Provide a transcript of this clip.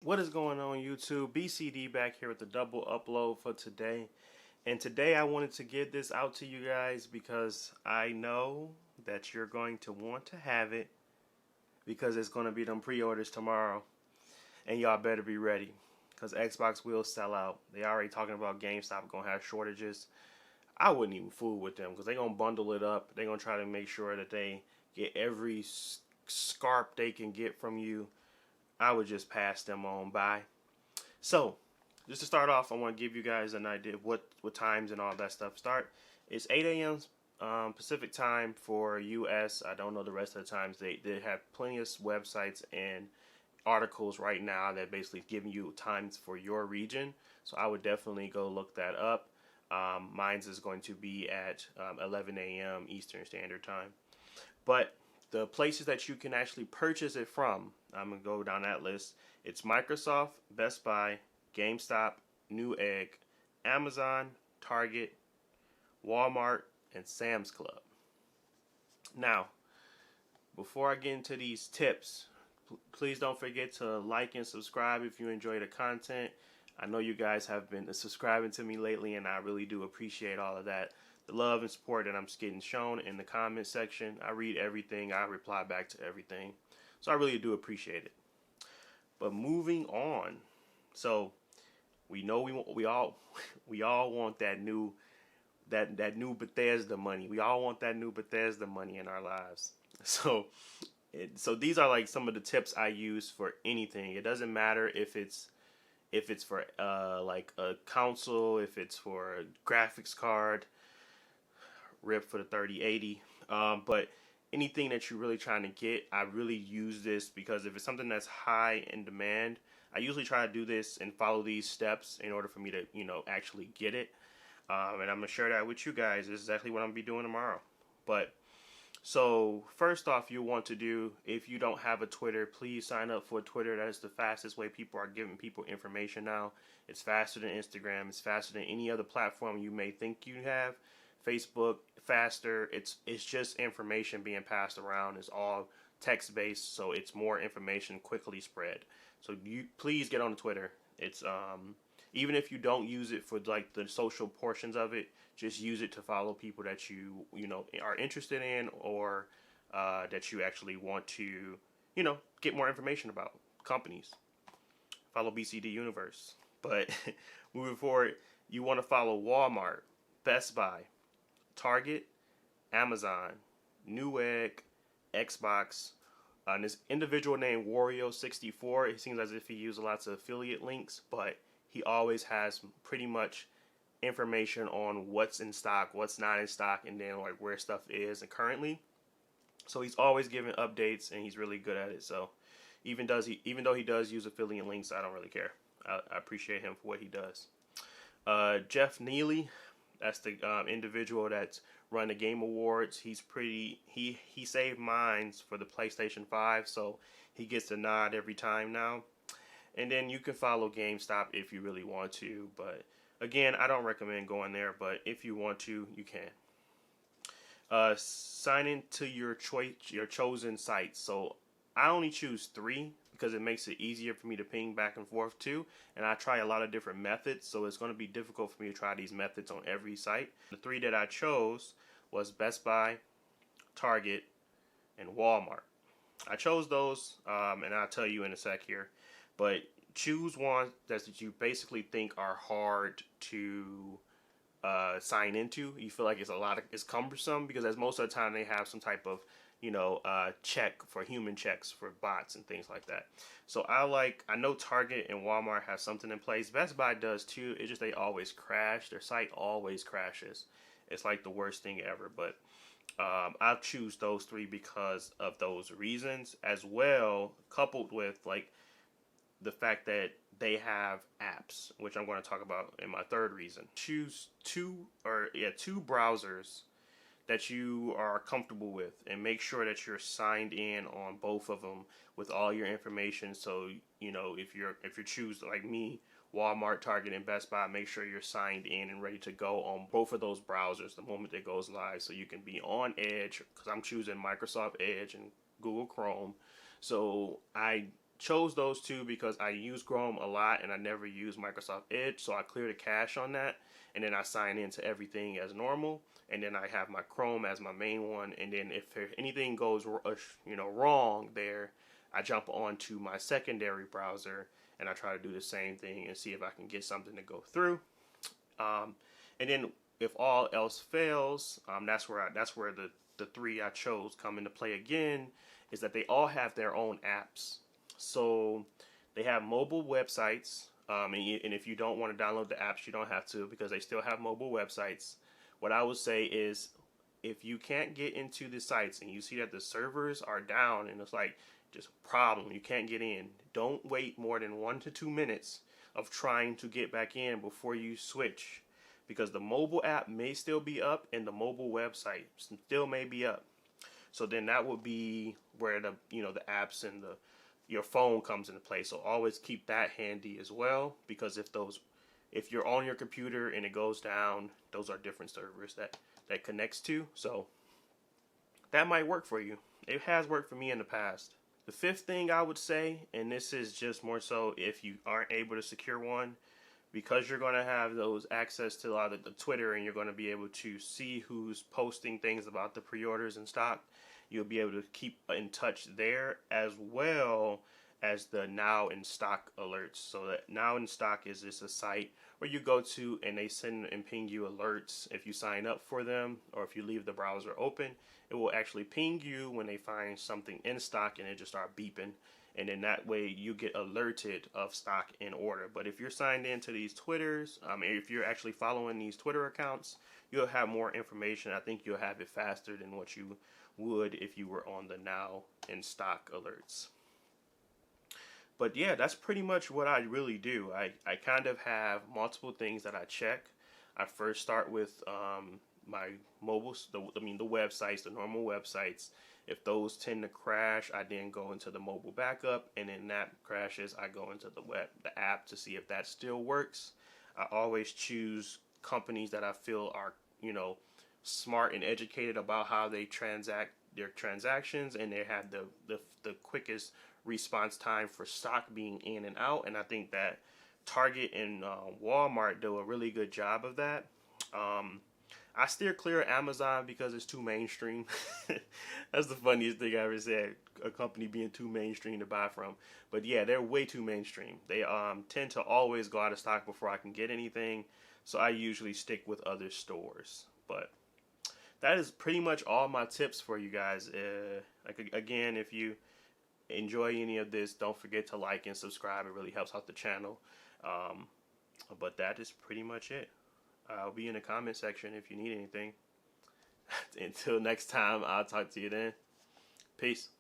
What is going on, YouTube? BCD back here with the double upload for today. And today I wanted to get this out to you guys because I know that you're going to want to have it because it's going to be them pre-orders tomorrow. And y'all better be ready because Xbox will sell out. They already talking about GameStop going to have shortages. I wouldn't even fool with them because they're going to bundle it up. They're going to try to make sure that they get every scarp they can get from you. I would just pass them on by. So, just to start off, I want to give you guys an idea of what times and all that stuff start. It's 8 a.m. Pacific time for US. I don't know the rest of the times. They have plenty of websites and articles right now that basically giving you times for your region. So I would definitely go look that up. Mine's is going to be at 11 a.m. Eastern Standard Time. But the places that you can actually purchase it from, I'm going to go down that list. It's Microsoft, Best Buy, GameStop, Newegg, Amazon, Target, Walmart, and Sam's Club. Now, before I get into these tips, please don't forget to like and subscribe if you enjoy the content. I know you guys have been subscribing to me lately, and I really do appreciate all of that. The love and support that I'm getting shown in the comment section. I read everything. I reply back to everything. So I really do appreciate it. But moving on. So we know we all want that new Bethesda money. We all want that new Bethesda money in our lives. So these are like some of the tips I use for anything. It doesn't matter if it's for like a console, if it's for a graphics card, rip for the 3080, but anything that you're really trying to get, I really use this because if it's something that's high in demand, I usually try to do this and follow these steps in order for me to, actually get it. And I'm gonna share that with you guys. This is exactly what I'm gonna be doing tomorrow. But so first off, you want to do, if you don't have a Twitter, please sign up for Twitter. That is the fastest way people are giving people information now. It's faster than Instagram. It's faster than any other platform you may think you have. Facebook, faster. It's just information being passed around. It's all text based, so it's more information quickly spread. So you please get on Twitter. It's even if you don't use it for like the social portions of it, just use it to follow people that you are interested in, or that you actually want to get more information about companies. Follow BCD Universe. But moving forward, you want to follow Walmart, Best Buy, Target, Amazon, Newegg, Xbox, and this individual named Wario64. It seems as if he uses lots of affiliate links, but he always has pretty much information on what's in stock, what's not in stock, and then like where stuff is and currently. So he's always giving updates, and he's really good at it. So even though he does use affiliate links, I don't really care. I appreciate him for what he does. Jeff Neely, that's the individual that's run the Game Awards. He saved mines for the PlayStation 5, so he gets a nod every time now. And then you can follow GameStop if you really want to, but again, I don't recommend going there, but if you want to, you can. Sign into your chosen sites. So I only choose 3 because it makes it easier for me to ping back and forth to, and I try a lot of different methods, so it's going to be difficult for me to try these methods on every site. The 3 that I chose was Best Buy, Target, and Walmart. I chose those, and I'll tell you in a sec here, but choose one that you basically think are hard to sign into. You feel like it's cumbersome, because as most of the time they have some type of check for human checks for bots and things like that. So I know Target and Walmart have something in place. Best Buy does too. It's just they always crash. Their site always crashes. It's like the worst thing ever. But I'll choose those 3 because of those reasons, as well, coupled with like the fact that they have apps, which I'm going to talk about in my 3rd reason. Choose 2 browsers that you are comfortable with, and make sure that you're signed in on both of them with all your information. So if you choose like me, Walmart, Target, and Best Buy, make sure you're signed in and ready to go on both of those browsers the moment it goes live, so you can be on Edge, because I'm choosing Microsoft Edge and Google Chrome. So I chose those two because I use Chrome a lot and I never use Microsoft Edge, so I clear the cache on that, and then I sign into everything as normal, and then I have my Chrome as my main one, and then if anything goes wrong there, I jump onto my secondary browser and I try to do the same thing and see if I can get something to go through. And then if all else fails, that's where the three I chose come into play again. Is that they all have their own apps. So they have mobile websites, and if you don't want to download the apps, you don't have to, because they still have mobile websites. What I would say is, if you can't get into the sites and you see that the servers are down and it's like just a problem, you can't get in, don't wait more than 1 to 2 minutes of trying to get back in before you switch, because the mobile app may still be up and the mobile website still may be up. So then that would be where the apps and your phone comes into play. So always keep that handy as well, because if you're on your computer and it goes down, those are different servers that connects to. So that might work for you. It has worked for me in the past. The fifth thing I would say, and this is just more so if you aren't able to secure one, because you're going to have those access to a lot of the Twitter, and you're going to be able to see who's posting things about the pre-orders in stock. You'll be able to keep in touch there, as well as the now in stock alerts. So that now in stock is just a site where you go to and they send and ping you alerts if you sign up for them, or if you leave the browser open, it will actually ping you when they find something in stock, and it just start beeping. And then that way you get alerted of stock in order. But if you're signed into these Twitters, if you're actually following these Twitter accounts, you'll have more information. I think you'll have it faster than what you would if you were on the now in stock alerts. But yeah, that's pretty much what I really do. I kind of have multiple things that I check. I first start with my mobile, the websites, the normal websites. If those tend to crash, I then go into the mobile backup, and then that crashes, I go into the app to see if that still works. I always choose companies that I feel are, smart and educated about how they transact their transactions, and they have the quickest response time for stock being in and out. And I think that Target and Walmart do a really good job of that. I steer clear of Amazon because it's too mainstream. That's the funniest thing I ever said, a company being too mainstream to buy from. But yeah, they're way too mainstream. They tend to always go out of stock before I can get anything. So I usually stick with other stores. But that is pretty much all my tips for you guys. Again, if you enjoy any of this, don't forget to like and subscribe. It really helps out the channel. But that is pretty much it. I'll be in the comment section if you need anything. Until next time, I'll talk to you then. Peace.